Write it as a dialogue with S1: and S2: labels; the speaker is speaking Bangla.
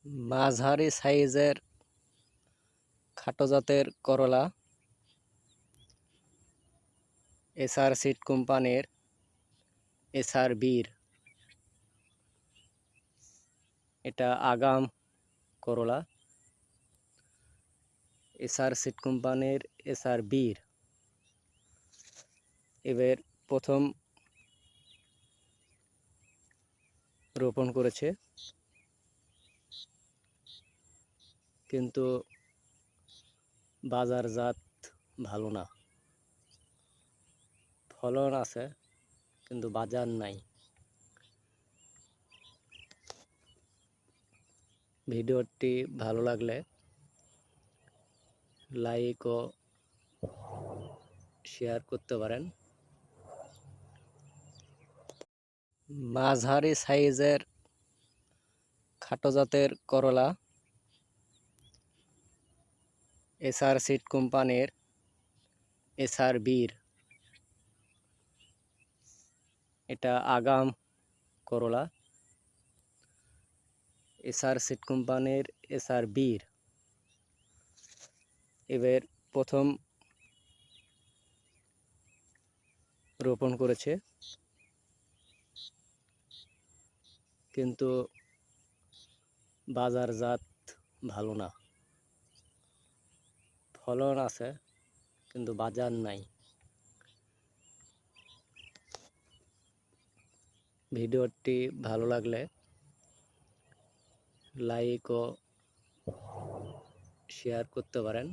S1: মাঝারি সাইজের খাটো জাতের করলা এসআর সিড কোম্পানির এসআর বীর। এটা আগাম করলা এসআর সিড কোম্পানির এসআর বীর। এবার প্রথম রোপণ করেছে, কিন্তু বাজারজাত ভালো না। ফলন আছে কিন্তু বাজার নাই। ভিডিওটি ভালো লাগলে লাইক ও শেয়ার করতে পারেন। মাঝারি সাইজের খাটো জাতের করলা এসআর সিড কোম্পানির এসআর বীর। এটা আগাম করলা এসআর সিড কোম্পানির এসআর বীর। এবার প্রথম রোপণ করেছে, কিন্তু বাজারজাত ভালো না। ফলন আছে কিন্তু বাজার নাই। ভিডিওটি ভালো লাগলে লাইক ও শেয়ার করতে পারেন।